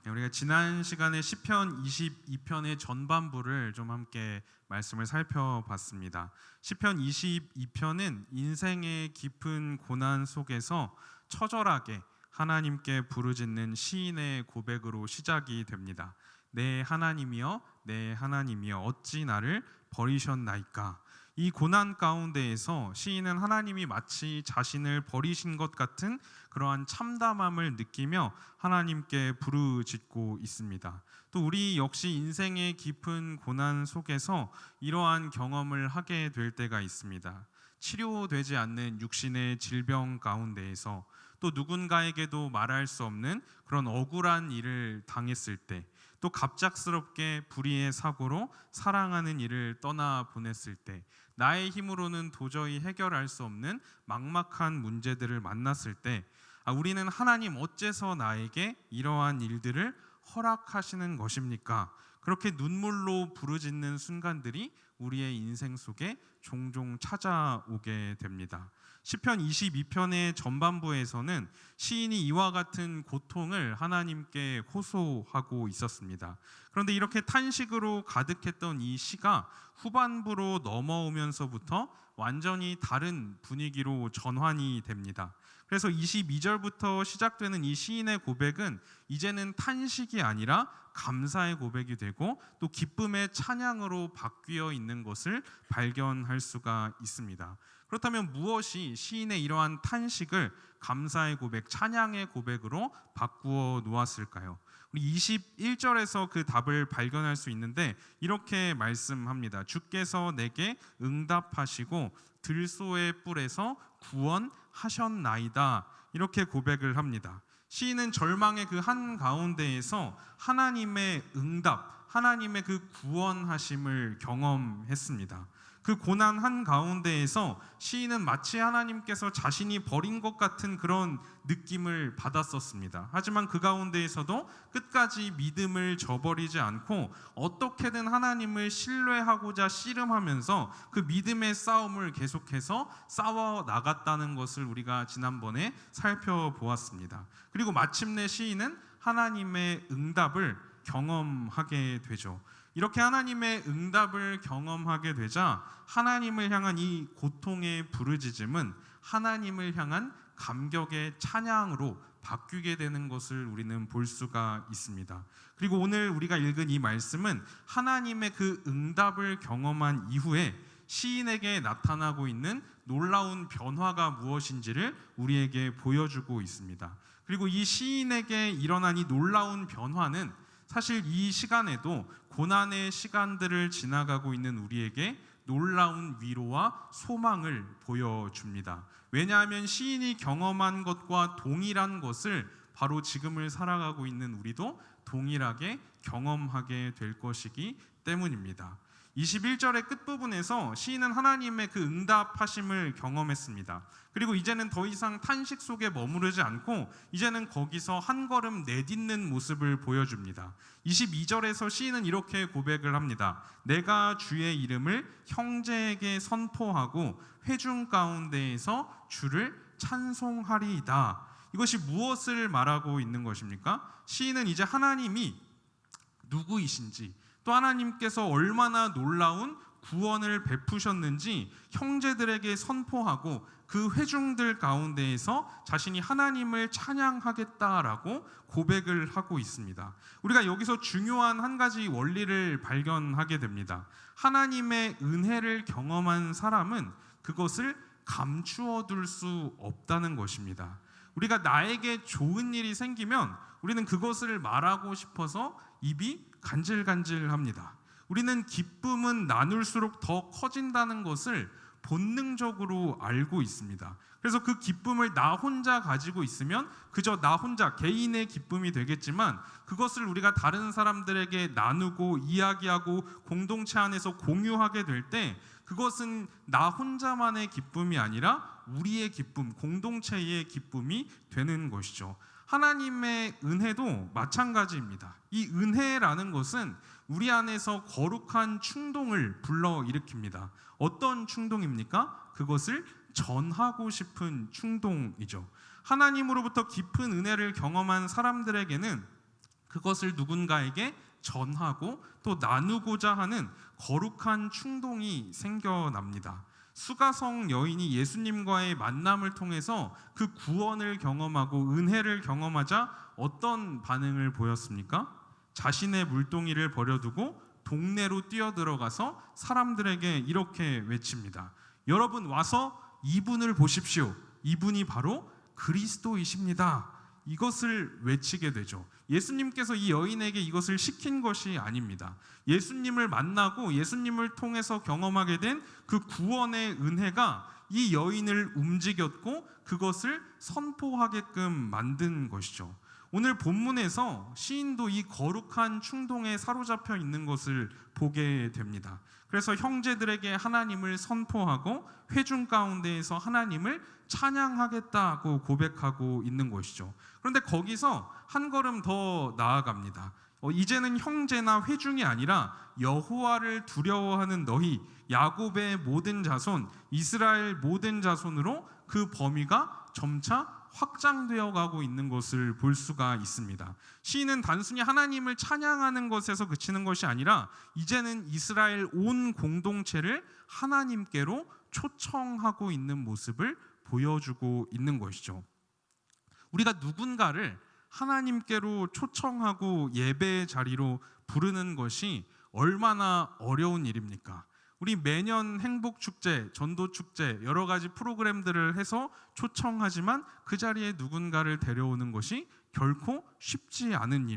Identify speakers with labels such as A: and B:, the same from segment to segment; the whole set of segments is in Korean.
A: 우리가 지난 시간에 시편 22편의 전반부를 좀 함께 말씀을 살펴봤습니다. 시편 22편은 인생의 깊은 고난 속에서 처절하게 하나님께 부르짖는 시인의 고백으로 시작이 됩니다. 내 하나님이여, 내 하나님이여, 어찌 나를 버리셨나이까. 이 고난 가운데에서 시인은 하나님이 마치 자신을 버리신 것 같은 그러한 참담함을 느끼며 하나님께 부르짖고 있습니다. 또 우리 역시 인생의 깊은 고난 속에서 이러한 경험을 하게 될 때가 있습니다. 치료되지 않는 육신의 질병 가운데에서 또 누군가에게도 말할 수 없는 그런 억울한 일을 당했을 때, 또 갑작스럽게 불의의 사고로 사랑하는 이를 떠나 보냈을 때, 나의 힘으로는 도저히 해결할 수 없는 막막한 문제들을 만났을 때, 우리는 하나님 어째서 나에게 이러한 일들을 허락하시는 것입니까? 그렇게 눈물로 부르짖는 순간들이 우리의 인생 속에 종종 찾아오게 됩니다. 시편 22편의 전반부에서는 시인이 이와 같은 고통을 하나님께 호소하고 있었습니다. 그런데 이렇게 탄식으로 가득했던 이 시가 후반부로 넘어오면서부터 완전히 다른 분위기로 전환이 됩니다. 그래서 22절부터 시작되는 이 시인의 고백은 이제는 탄식이 아니라 감사의 고백이 되고 또 기쁨의 찬양으로 바뀌어 있는 것을 발견할 수가 있습니다. 그렇다면 무엇이 시인의 이러한 탄식을 감사의 고백, 찬양의 고백으로 바꾸어 놓았을까요? 우리 21절에서 그 답을 발견할 수 있는데 이렇게 말씀합니다. 주께서 내게 응답하시고 들소의 뿔에서 구원하셨나이다. 이렇게 고백을 합니다. 시인은 절망의 그 한가운데에서 하나님의 응답, 하나님의 그 구원하심을 경험했습니다. 그 고난 한가운데에서 시인은 마치 하나님께서 자신이 버린 것 같은 그런 느낌을 받았었습니다. 하지만 그 가운데에서도 끝까지 믿음을 저버리지 않고 어떻게든 하나님을 신뢰하고자 씨름하면서 그 믿음의 싸움을 계속해서 싸워 나갔다는 것을 우리가 지난번에 살펴보았습니다. 그리고 마침내 시인은 하나님의 응답을 경험하게 되죠. 이렇게 하나님의 응답을 경험하게 되자 하나님을 향한 이 고통의 부르짖음은 하나님을 향한 감격의 찬양으로 바뀌게 되는 것을 우리는 볼 수가 있습니다. 그리고 오늘 우리가 읽은 이 말씀은 하나님의 그 응답을 경험한 이후에 시인에게 나타나고 있는 놀라운 변화가 무엇인지를 우리에게 보여주고 있습니다. 그리고 이 시인에게 일어난 이 놀라운 변화는 사실 이 시간에도 고난의 시간들을 지나가고 있는 우리에게 놀라운 위로와 소망을 보여줍니다. 왜냐하면 시인이 경험한 것과 동일한 것을 바로 지금을 살아가고 있는 우리도 동일하게 경험하게 될 것이기 때문입니다. 21절의 끝부분에서 시인은 하나님의 그 응답하심을 경험했습니다. 그리고 이제는 더 이상 탄식 속에 머무르지 않고 이제는 거기서 한 걸음 내딛는 모습을 보여줍니다. 22절에서 시인은 이렇게 고백을 합니다. 내가 주의 이름을 형제에게 선포하고 회중 가운데에서 주를 찬송하리이다. 이것이 무엇을 말하고 있는 것입니까? 시인은 이제 하나님이 누구이신지 또 하나님께서 얼마나 놀라운 구원을 베푸셨는지 형제들에게 선포하고 그 회중들 가운데에서 자신이 하나님을 찬양하겠다라고 고백을 하고 있습니다. 우리가 여기서 중요한 한 가지 원리를 발견하게 됩니다. 하나님의 은혜를 경험한 사람은 그것을 감추어 둘 수 없다는 것입니다. 우리가 나에게 좋은 일이 생기면 우리는 그것을 말하고 싶어서 입이 간질간질합니다. 우리는 기쁨은 나눌수록 더 커진다는 것을 본능적으로 알고 있습니다. 그래서 그 기쁨을 나 혼자 가지고 있으면 그저 나 혼자 개인의 기쁨이 되겠지만 그것을 우리가 다른 사람들에게 나누고 이야기하고 공동체 안에서 공유하게 될 때 그것은 나 혼자만의 기쁨이 아니라 우리의 기쁨, 공동체의 기쁨이 되는 것이죠. 하나님의 은혜도 마찬가지입니다. 이 은혜라는 것은 우리 안에서 거룩한 충동을 불러일으킵니다. 어떤 충동입니까? 그것을 전하고 싶은 충동이죠. 하나님으로부터 깊은 은혜를 경험한 사람들에게는 그것을 누군가에게 전하고 또 나누고자 하는 거룩한 충동이 생겨납니다. 수가성 여인이 예수님과의 만남을 통해서 그 구원을 경험하고 은혜를 경험하자 어떤 반응을 보였습니까? 자신의 물동이를 버려두고 동네로 뛰어들어가서 사람들에게 이렇게 외칩니다. 여러분 와서 이분을 보십시오. 이분이 바로 그리스도이십니다. 이것을 외치게 되죠. 예수님께서 이 여인에게 이것을 시킨 것이 아닙니다. 예수님을 만나고 예수님을 통해서 경험하게 된 그 구원의 은혜가 이 여인을 움직였고 그것을 선포하게끔 만든 것이죠. 오늘 본문에서 시인도 이 거룩한 충동에 사로잡혀 있는 것을 보게 됩니다. 그래서 형제들에게 하나님을 선포하고 회중 가운데에서 하나님을 찬양하겠다고 고백하고 있는 것이죠. 그런데 거기서 한 걸음 더 나아갑니다. 이제는 형제나 회중이 아니라 여호와를 두려워하는 너희 야곱의 모든 자손, 이스라엘 모든 자손으로 그 범위가 점차 확장되어 가고 있는 것을 볼 수가 있습니다. 시인은 단순히 하나님을 찬양하는 것에서 그치는 것이 아니라 이제는 이스라엘 온 공동체를 하나님께로 초청하고 있는 모습을 보여주고 있는 것이죠. 우리가 누군가를 하나님께로 초청하고 예배의 자리로 부르는 것이 얼마나 어려운 일입니까? 우리 매년 행복축제, 전도축제 여러 가지 프로그램들을 해서 초청하지만 그 자리에 누군가를 데려오는 것이 결코 쉽지 않은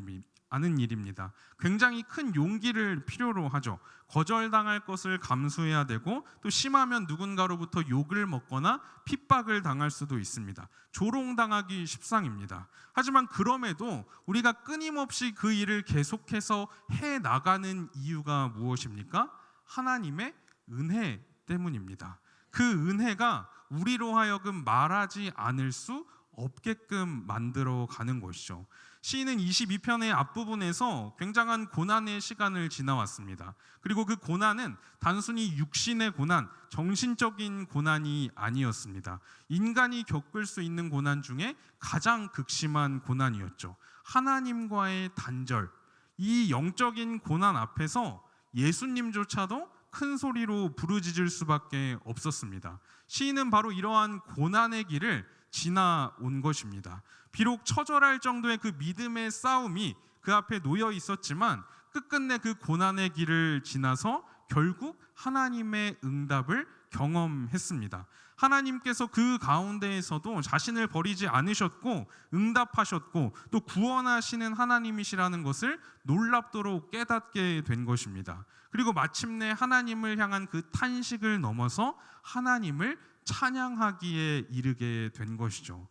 A: 일입니다. 굉장히 큰 용기를 필요로 하죠. 거절당할 것을 감수해야 되고 또 심하면 누군가로부터 욕을 먹거나 핍박을 당할 수도 있습니다. 조롱당하기 십상입니다. 하지만 그럼에도 우리가 끊임없이 그 일을 계속해서 해나가는 이유가 무엇입니까? 하나님의 은혜 때문입니다. 그 은혜가 우리로 하여금 말하지 않을 수 없게끔 만들어 가는 것이죠. 시인은 22편의 앞부분에서 굉장한 고난의 시간을 지나왔습니다. 그리고 그 고난은 단순히 육신의 고난, 정신적인 고난이 아니었습니다. 인간이 겪을 수 있는 고난 중에 가장 극심한 고난이었죠. 하나님과의 단절, 이 영적인 고난 앞에서 예수님조차도 큰 소리로 부르짖을 수밖에 없었습니다. 시인은 바로 이러한 고난의 길을 지나온 것입니다. 비록 처절할 정도의 그 믿음의 싸움이 그 앞에 놓여 있었지만 끝끝내 그 고난의 길을 지나서 결국 하나님의 응답을 경험했습니다. 하나님께서 그 가운데에서도 자신을 버리지 않으셨고 응답하셨고 또 구원하시는 하나님이시라는 것을 놀랍도록 깨닫게 된 것입니다. 그리고 마침내 하나님을 향한 그 탄식을 넘어서 하나님을 찬양하기에 이르게 된 것이죠.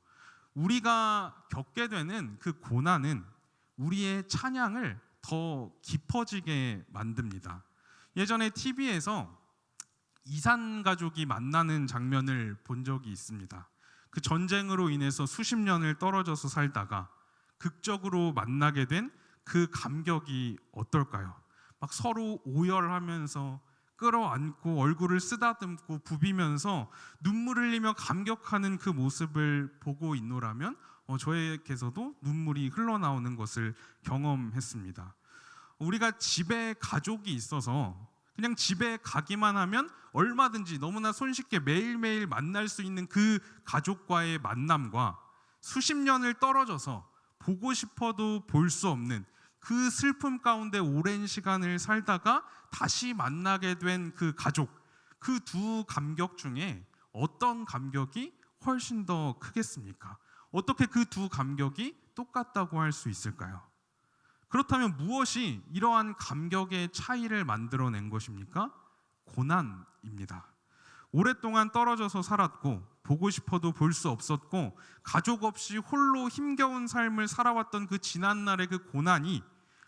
A: 우리가 겪게 되는 그 고난은 우리의 찬양을 더 깊어지게 만듭니다. 예전에 TV에서 이산 가족이 만나는 장면을 본 적이 있습니다. 그 전쟁으로 인해서 수십 년을 떨어져서 살다가 극적으로 만나게 된 그 감격이 어떨까요? 막 서로 오열하면서 끌어안고 얼굴을 쓰다듬고 부비면서 눈물 흘리며 감격하는 그 모습을 보고 있노라면 저에게서도 눈물이 흘러나오는 것을 경험했습니다. 우리가 집에 가족이 있어서 그냥 집에 가기만 하면 얼마든지 너무나 손쉽게 매일매일 만날 수 있는 그 가족과의 만남과 수십 년을 떨어져서 보고 싶어도 볼 수 없는 그 슬픔 가운데 오랜 시간을 살다가 다시 만나게 된 그 가족, 그 두 감격 중에 어떤 감격이 훨씬 더 크겠습니까? 어떻게 그 두 감격이 똑같다고 할 수 있을까요? 그렇다면 무엇이 이러한 감격의 차이를 만들어낸 것입니까? 고난입니다. 오랫동안 떨어져서 살았고 보고 싶어도 볼 수 없었고 가족 없이 홀로 힘겨운 삶을 살아왔던 그 지난날의 그 고난이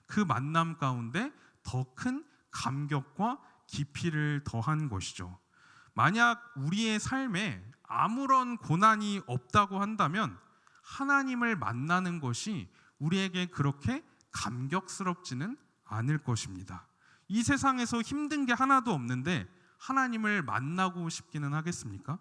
A: 그 만남 가운데 더 큰 감격과 깊이를 더한 것이죠. 만약 우리의 삶에 아무런 고난이 없다고 한다면 하나님을 만나는 것이 우리에게 그렇게 감격스럽지는 않을 것입니다. 이 세상에서 힘든 게 하나도 없는데 하나님을 만나고 싶기는 하겠습니까?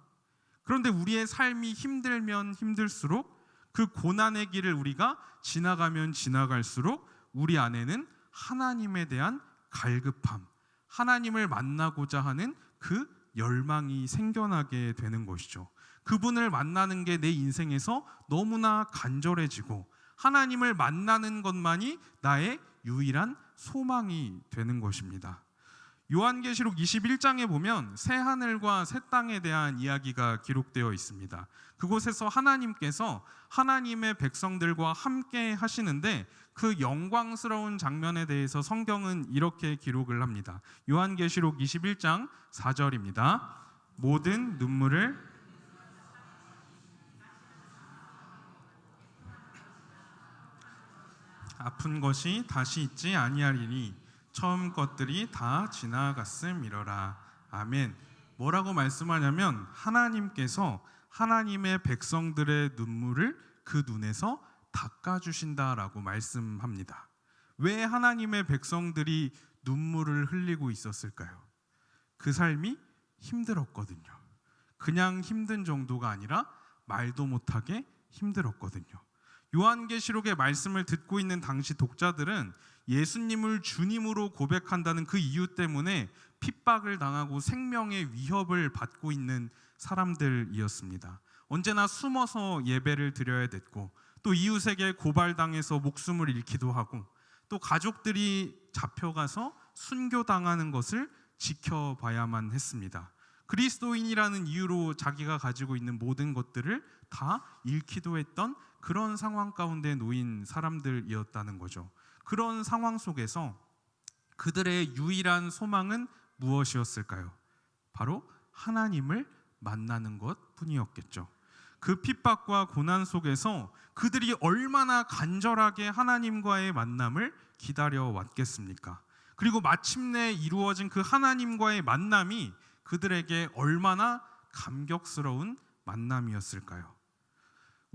A: 그런데 우리의 삶이 힘들면 힘들수록 그 고난의 길을 우리가 지나가면 지나갈수록 우리 안에는 하나님에 대한 갈급함, 하나님을 만나고자 하는 그 열망이 생겨나게 되는 것이죠. 그분을 만나는 게 내 인생에서 너무나 간절해지고 하나님을 만나는 것만이 나의 유일한 소망이 되는 것입니다. 요한계시록 21장에 보면 새 하늘과 새 땅에 대한 이야기가 기록되어 있습니다. 그곳에서 하나님께서 하나님의 백성들과 함께 하시는데 그 영광스러운 장면에 대해서 성경은 이렇게 기록을 합니다. 요한계시록 21장 4절입니다. 모든 눈물을 아픈 것이 다시 있지 아니하리니 처음 것들이 다 지나갔음이러라. 아멘. 뭐라고 말씀하냐면 하나님께서 하나님의 백성들의 눈물을 그 눈에서 닦아주신다라고 말씀합니다. 왜 하나님의 백성들이 눈물을 흘리고 있었을까요? 그 삶이 힘들었거든요. 그냥 힘든 정도가 아니라 말도 못하게 힘들었거든요. 요한계시록의 말씀을 듣고 있는 당시 독자들은 예수님을 주님으로 고백한다는 그 이유 때문에 핍박을 당하고 생명의 위협을 받고 있는 사람들이었습니다. 언제나 숨어서 예배를 드려야 됐고 또 이웃에게 고발당해서 목숨을 잃기도 하고 또 가족들이 잡혀가서 순교당하는 것을 지켜봐야만 했습니다. 그리스도인이라는 이유로 자기가 가지고 있는 모든 것들을 다 잃기도 했던 그런 상황 가운데 놓인 사람들이었다는 거죠. 그런 상황 속에서 그들의 유일한 소망은 무엇이었을까요? 바로 하나님을 만나는 것뿐이었겠죠. 그 핍박과 고난 속에서 그들이 얼마나 간절하게 하나님과의 만남을 기다려 왔겠습니까? 그리고 마침내 이루어진 그 하나님과의 만남이 그들에게 얼마나 감격스러운 만남이었을까요?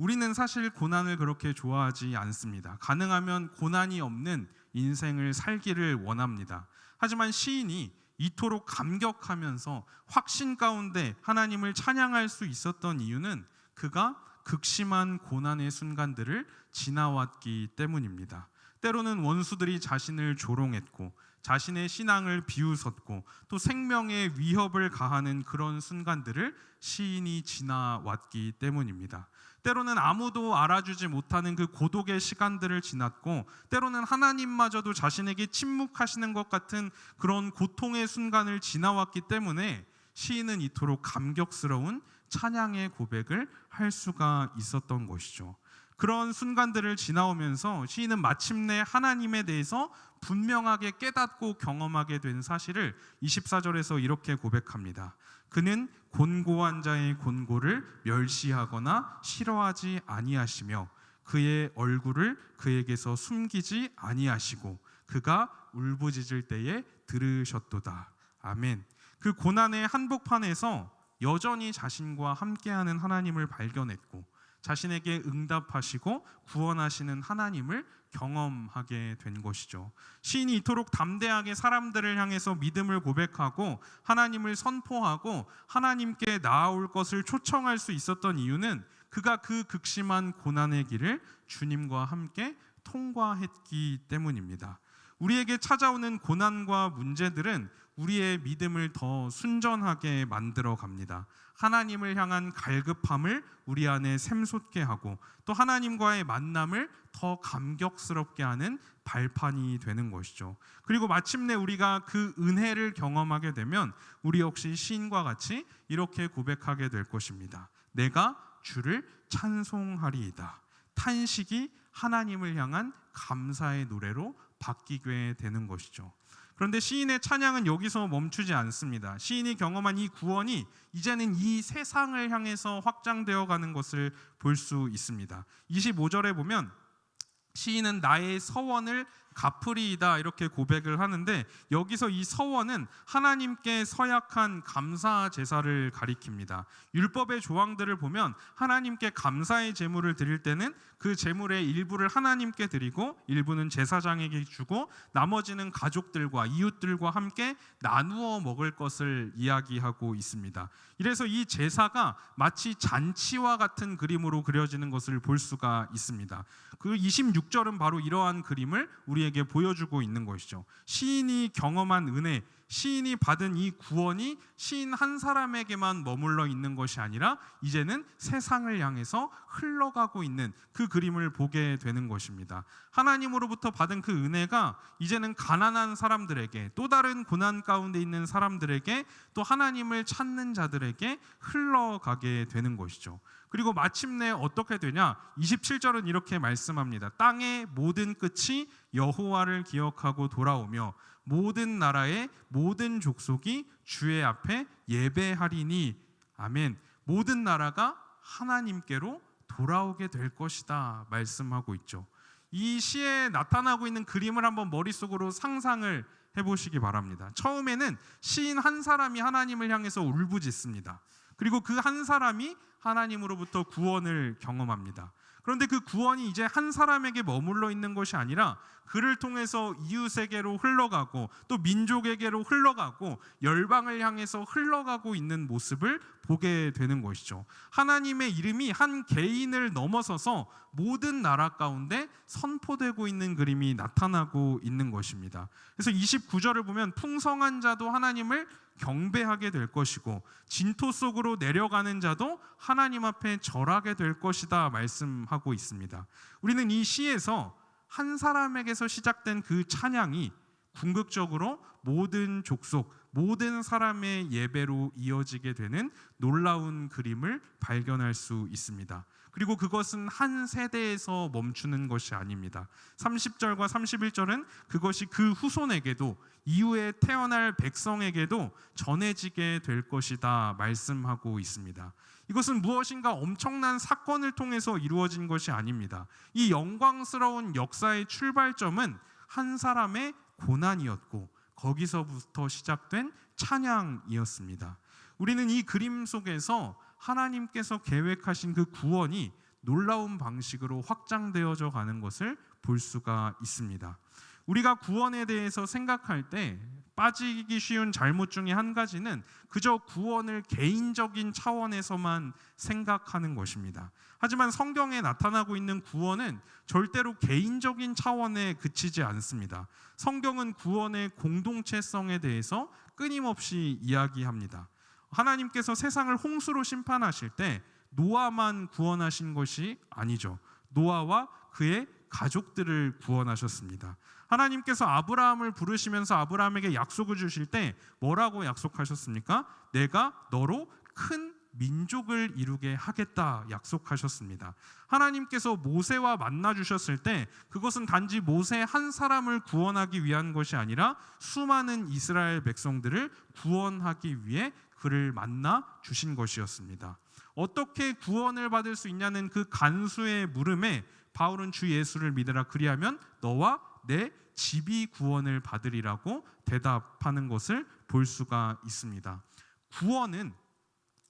A: 우리는 사실 고난을 그렇게 좋아하지 않습니다. 가능하면 고난이 없는 인생을 살기를 원합니다. 하지만 시인이 이토록 감격하면서 확신 가운데 하나님을 찬양할 수 있었던 이유는 그가 극심한 고난의 순간들을 지나왔기 때문입니다. 때로는 원수들이 자신을 조롱했고 자신의 신앙을 비웃었고 또 생명의 위협을 가하는 그런 순간들을 시인이 지나왔기 때문입니다. 때로는 아무도 알아주지 못하는 그 고독의 시간들을 지났고 때로는 하나님마저도 자신에게 침묵하시는 것 같은 그런 고통의 순간을 지나왔기 때문에 시인은 이토록 감격스러운 찬양의 고백을 할 수가 있었던 것이죠. 그런 순간들을 지나오면서 시인은 마침내 하나님에 대해서 분명하게 깨닫고 경험하게 된 사실을 24절에서 이렇게 고백합니다. 그는 곤고한 자의 곤고를 멸시하거나 싫어하지 아니하시며 그의 얼굴을 그에게서 숨기지 아니하시고 그가 울부짖을 때에 들으셨도다. 아멘. 그 고난의 한복판에서 여전히 자신과 함께하는 하나님을 발견했고 자신에게 응답하시고 구원하시는 하나님을 경험하게 된 것이죠. 시인이 이토록 담대하게 사람들을 향해서 믿음을 고백하고 하나님을 선포하고 하나님께 나아올 것을 초청할 수 있었던 이유는 그가 그 극심한 고난의 길을 주님과 함께 통과했기 때문입니다. 우리에게 찾아오는 고난과 문제들은 우리의 믿음을 더 순전하게 만들어 갑니다. 하나님을 향한 갈급함을 우리 안에 샘솟게 하고 또 하나님과의 만남을 더 감격스럽게 하는 발판이 되는 것이죠. 그리고 마침내 우리가 그 은혜를 경험하게 되면 우리 역시 시인과 같이 이렇게 고백하게 될 것입니다. 내가 주를 찬송하리이다. 탄식이 하나님을 향한 감사의 노래로 바뀌게 되는 것이죠. 그런데 시인의 찬양은 여기서 멈추지 않습니다. 시인이 경험한 이 구원이 이제는 이 세상을 향해서 확장되어 가는 것을 볼 수 있습니다. 25절에 보면 시인은 나의 서원을 갚으리이다 이렇게 고백을 하는데 여기서 이 서원은 하나님께 서약한 감사 제사를 가리킵니다. 율법의 조항들을 보면 하나님께 감사의 제물을 드릴 때는 그 제물의 일부를 하나님께 드리고 일부는 제사장에게 주고 나머지는 가족들과 이웃들과 함께 나누어 먹을 것을 이야기하고 있습니다. 이래서 이 제사가 마치 잔치와 같은 그림으로 그려지는 것을 볼 수가 있습니다. 그 26 26절은 바로 이러한 그림을 우리에게 보여주고 있는 것이죠. 시인이 경험한 은혜, 시인이 받은 이 구원이 시인 한 사람에게만 머물러 있는 것이 아니라 이제는 세상을 향해서 흘러가고 있는 그 그림을 보게 되는 것입니다. 하나님으로부터 받은 그 은혜가 이제는 가난한 사람들에게, 또 다른 고난 가운데 있는 사람들에게, 또 하나님을 찾는 자들에게 흘러가게 되는 것이죠. 그리고 마침내 어떻게 되냐? 27절은 이렇게 말씀합니다. 땅의 모든 끝이 여호와를 기억하고 돌아오며 모든 나라의 모든 족속이 주의 앞에 예배하리니. 아멘. 모든 나라가 하나님께로 돌아오게 될 것이다 말씀하고 있죠. 이 시에 나타나고 있는 그림을 한번 머릿속으로 상상을 해보시기 바랍니다. 처음에는 시인 한 사람이 하나님을 향해서 울부짖습니다. 그리고 그 한 사람이 하나님으로부터 구원을 경험합니다. 그런데 그 구원이 이제 한 사람에게 머물러 있는 것이 아니라 그를 통해서 이웃에게로 흘러가고 또 민족에게로 흘러가고 열방을 향해서 흘러가고 있는 모습을 보게 되는 것이죠. 하나님의 이름이 한 개인을 넘어서서 모든 나라 가운데 선포되고 있는 그림이 나타나고 있는 것입니다. 그래서 29절을 보면 풍성한 자도 하나님을 경배하게 될 것이고 진토 속으로 내려가는 자도 하나님 앞에 절하게 될 것이다 말씀하고 있습니다. 우리는 이 시에서 한 사람에게서 시작된 그 찬양이 궁극적으로 모든 족속, 모든 사람의 예배로 이어지게 되는 놀라운 그림을 발견할 수 있습니다. 그리고 그것은 한 세대에서 멈추는 것이 아닙니다. 30절과 31절은 그것이 그 후손에게도 이후에 태어날 백성에게도 전해지게 될 것이다 말씀하고 있습니다. 이것은 무엇인가 엄청난 사건을 통해서 이루어진 것이 아닙니다. 이 영광스러운 역사의 출발점은 한 사람의 고난이었고 거기서부터 시작된 찬양이었습니다. 우리는 이 그림 속에서 하나님께서 계획하신 그 구원이 놀라운 방식으로 확장되어져 가는 것을 볼 수가 있습니다. 우리가 구원에 대해서 생각할 때 빠지기 쉬운 잘못 중에 한 가지는 그저 구원을 개인적인 차원에서만 생각하는 것입니다. 하지만 성경에 나타나고 있는 구원은 절대로 개인적인 차원에 그치지 않습니다. 성경은 구원의 공동체성에 대해서 끊임없이 이야기합니다. 하나님께서 세상을 홍수로 심판하실 때 노아만 구원하신 것이 아니죠. 노아와 그의 가족들을 구원하셨습니다. 하나님께서 아브라함을 부르시면서 아브라함에게 약속을 주실 때 뭐라고 약속하셨습니까? 내가 너로 큰 민족을 이루게 하겠다 약속하셨습니다. 하나님께서 모세와 만나 주셨을 때 그것은 단지 모세 한 사람을 구원하기 위한 것이 아니라 수많은 이스라엘 백성들을 구원하기 위해 그를 만나 주신 것이었습니다. 어떻게 구원을 받을 수 있냐는 그 간수의 물음에 바울은 주 예수를 믿으라 그리하면 너와 내 집이 구원을 받으리라고 대답하는 것을 볼 수가 있습니다. 구원은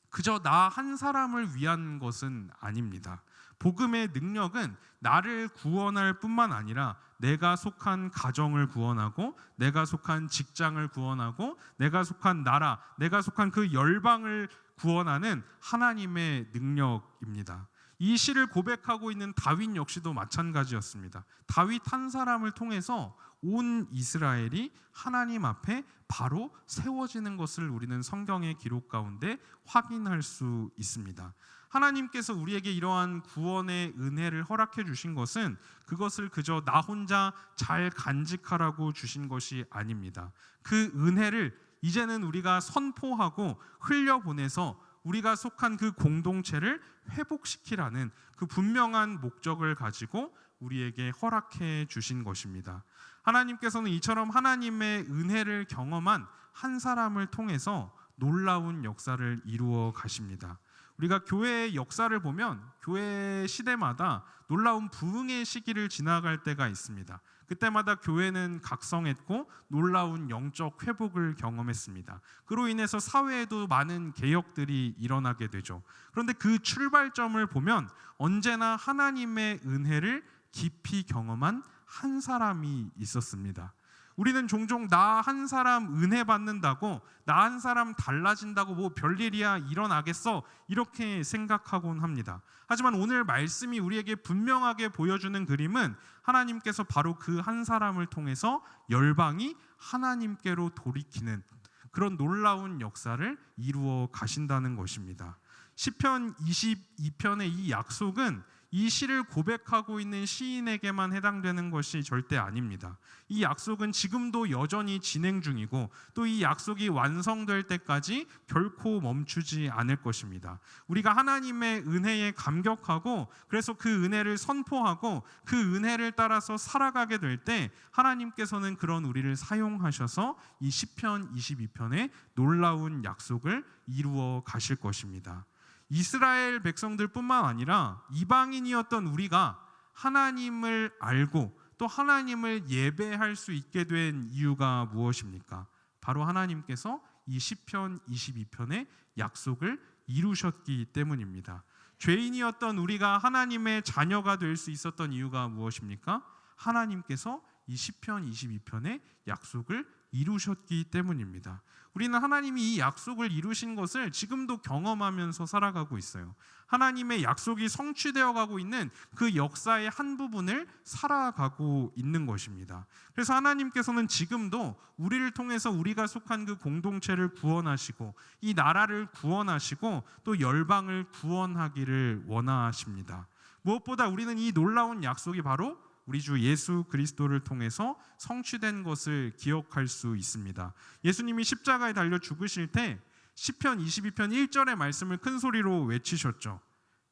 A: 그저 나 한 사람을 위한 것은 아닙니다. 복음의 능력은 나를 구원할 뿐만 아니라 내가 속한 가정을 구원하고 내가 속한 직장을 구원하고 내가 속한 나라, 내가 속한 그 열방을 구원하는 하나님의 능력입니다. 이 시를 고백하고 있는 다윗 역시도 마찬가지였습니다. 다윗 한 사람을 통해서 온 이스라엘이 하나님 앞에 바로 세워지는 것을 우리는 성경의 기록 가운데 확인할 수 있습니다. 하나님께서 우리에게 이러한 구원의 은혜를 허락해 주신 것은 그것을 그저 나 혼자 잘 간직하라고 주신 것이 아닙니다. 그 은혜를 이제는 우리가 선포하고 흘려보내서 우리가 속한 그 공동체를 회복시키라는 그 분명한 목적을 가지고 우리에게 허락해 주신 것입니다. 하나님께서는 이처럼 하나님의 은혜를 경험한 한 사람을 통해서 놀라운 역사를 이루어 가십니다. 우리가 교회의 역사를 보면 교회 시대마다 놀라운 부흥의 시기를 지나갈 때가 있습니다. 그때마다 교회는 각성했고 놀라운 영적 회복을 경험했습니다. 그로 인해서 사회에도 많은 개혁들이 일어나게 되죠. 그런데 그 출발점을 보면 언제나 하나님의 은혜를 깊이 경험한 한 사람이 있었습니다. 우리는 종종 나 한 사람 은혜 받는다고, 나 한 사람 달라진다고 뭐 별일이야 일어나겠어 이렇게 생각하곤 합니다. 하지만 오늘 말씀이 우리에게 분명하게 보여주는 그림은 하나님께서 바로 그 한 사람을 통해서 열방이 하나님께로 돌이키는 그런 놀라운 역사를 이루어 가신다는 것입니다. 시편 22편의 이 약속은 이 시를 고백하고 있는 시인에게만 해당되는 것이 절대 아닙니다. 이 약속은 지금도 여전히 진행 중이고 또 이 약속이 완성될 때까지 결코 멈추지 않을 것입니다. 우리가 하나님의 은혜에 감격하고 그래서 그 은혜를 선포하고 그 은혜를 따라서 살아가게 될 때 하나님께서는 그런 우리를 사용하셔서 이 시편 22편의 놀라운 약속을 이루어 가실 것입니다. 이스라엘 백성들뿐만 아니라 이방인이었던 우리가 하나님을 알고 또 하나님을 예배할 수 있게 된 이유가 무엇입니까? 바로 하나님께서 이 시편 22편의 약속을 이루셨기 때문입니다. 죄인이었던 우리가 하나님의 자녀가 될 수 있었던 이유가 무엇입니까? 하나님께서 이 시편 22편의 약속을 이루셨기 때문입니다. 우리는 하나님이 이 약속을 이루신 것을 지금도 경험하면서 살아가고 있어요. 하나님의 약속이 성취되어 가고 있는 그 역사의 한 부분을 살아가고 있는 것입니다. 그래서 하나님께서는 지금도 우리를 통해서 우리가 속한 그 공동체를 구원하시고 이 나라를 구원하시고 또 열방을 구원하기를 원하십니다. 무엇보다 우리는 이 놀라운 약속이 바로 우리 주 예수 그리스도를 통해서 성취된 것을 기억할 수 있습니다. 예수님이 십자가에 달려 죽으실 때 시편 22편 1절의 말씀을 큰 소리로 외치셨죠.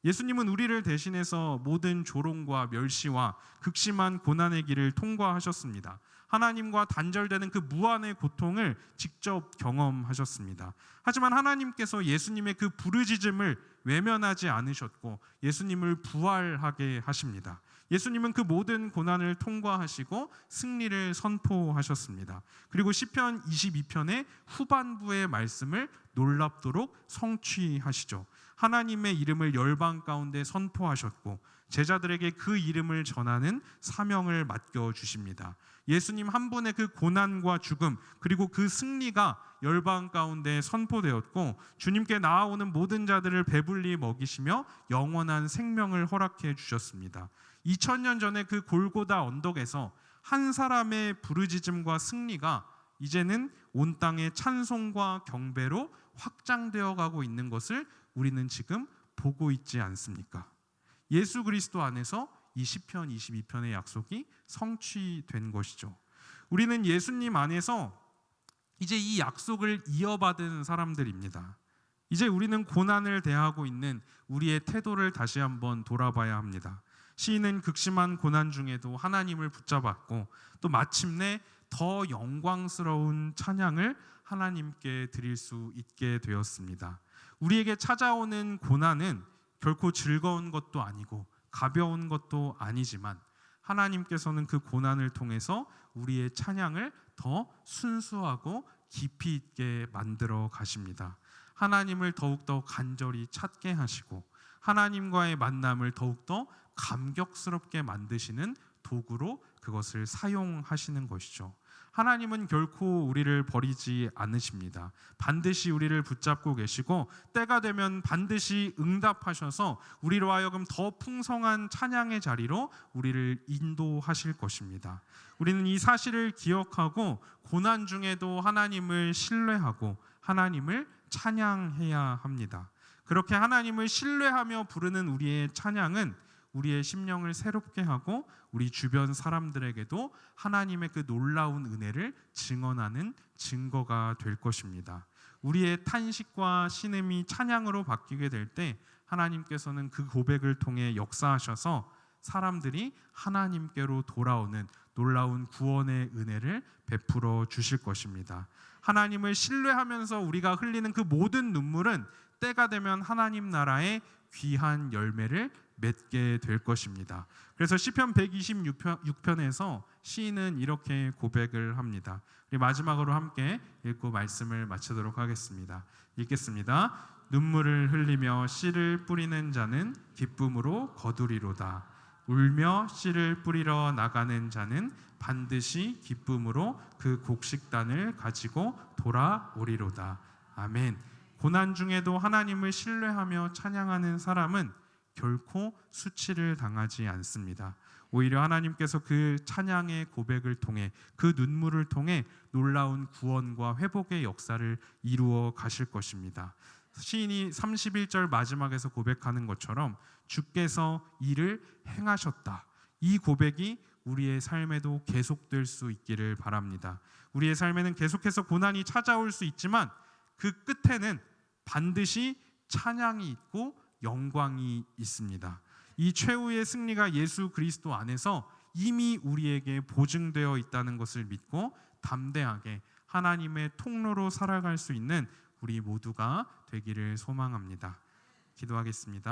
A: 예수님은 우리를 대신해서 모든 조롱과 멸시와 극심한 고난의 길을 통과하셨습니다. 하나님과 단절되는 그 무한의 고통을 직접 경험하셨습니다. 하지만 하나님께서 예수님의 그 부르짖음을 외면하지 않으셨고 예수님을 부활하게 하십니다. 예수님은 그 모든 고난을 통과하시고 승리를 선포하셨습니다. 그리고 시편 22편의 후반부의 말씀을 놀랍도록 성취하시죠. 하나님의 이름을 열방 가운데 선포하셨고 제자들에게 그 이름을 전하는 사명을 맡겨주십니다. 예수님 한 분의 그 고난과 죽음 그리고 그 승리가 열방 가운데 선포되었고 주님께 나아오는 모든 자들을 배불리 먹이시며 영원한 생명을 허락해 주셨습니다. 2000년 전에 그 골고다 언덕에서 한 사람의 부르짖음과 승리가 이제는 온 땅의 찬송과 경배로 확장되어 가고 있는 것을 우리는 지금 보고 있지 않습니까? 예수 그리스도 안에서 이 시편 22편의 약속이 성취된 것이죠. 우리는 예수님 안에서 이제 이 약속을 이어받은 사람들입니다. 이제 우리는 고난을 대하고 있는 우리의 태도를 다시 한번 돌아봐야 합니다. 시인은 극심한 고난 중에도 하나님을 붙잡았고 또 마침내 더 영광스러운 찬양을 하나님께 드릴 수 있게 되었습니다. 우리에게 찾아오는 고난은 결코 즐거운 것도 아니고 가벼운 것도 아니지만 하나님께서는 그 고난을 통해서 우리의 찬양을 더 순수하고 깊이 있게 만들어 가십니다. 하나님을 더욱더 간절히 찾게 하시고 하나님과의 만남을 더욱더 감격스럽게 만드시는 도구로 그것을 사용하시는 것이죠. 하나님은 결코 우리를 버리지 않으십니다. 반드시 우리를 붙잡고 계시고 때가 되면 반드시 응답하셔서 우리로 하여금 더 풍성한 찬양의 자리로 우리를 인도하실 것입니다. 우리는 이 사실을 기억하고 고난 중에도 하나님을 신뢰하고 하나님을 찬양해야 합니다. 그렇게 하나님을 신뢰하며 부르는 우리의 찬양은 우리의 심령을 새롭게 하고 우리 주변 사람들에게도 하나님의 그 놀라운 은혜를 증언하는 증거가 될 것입니다. 우리의 탄식과 신음이 찬양으로 바뀌게 될 때 하나님께서는 그 고백을 통해 역사하셔서 사람들이 하나님께로 돌아오는 놀라운 구원의 은혜를 베풀어 주실 것입니다. 하나님을 신뢰하면서 우리가 흘리는 그 모든 눈물은 때가 되면 하나님 나라의 귀한 열매를 맺게 될 것입니다. 그래서 시편 126편에서 시인은 이렇게 고백을 합니다. 우리 마지막으로 함께 읽고 말씀을 마치도록 하겠습니다. 읽겠습니다. 눈물을 흘리며 씨를 뿌리는 자는 기쁨으로 거두리로다. 울며 씨를 뿌리러 나가는 자는 반드시 기쁨으로 그 곡식단을 가지고 돌아오리로다. 아멘. 고난 중에도 하나님을 신뢰하며 찬양하는 사람은 결코 수치를 당하지 않습니다. 오히려 하나님께서 그 찬양의 고백을 통해, 그 눈물을 통해 놀라운 구원과 회복의 역사를 이루어 가실 것입니다. 시인이 31절 마지막에서 고백하는 것처럼 주께서 이를 행하셨다. 이 고백이 우리의 삶에도 계속될 수 있기를 바랍니다. 우리의 삶에는 계속해서 고난이 찾아올 수 있지만 그 끝에는 반드시 찬양이 있고 영광이 있습니다. 이 최후의 승리가 예수 그리스도 안에서 이미 우리에게 보증되어 있다는 것을 믿고 담대하게 하나님의 통로로 살아갈 수 있는 우리 모두가 되기를 소망합니다. 기도하겠습니다.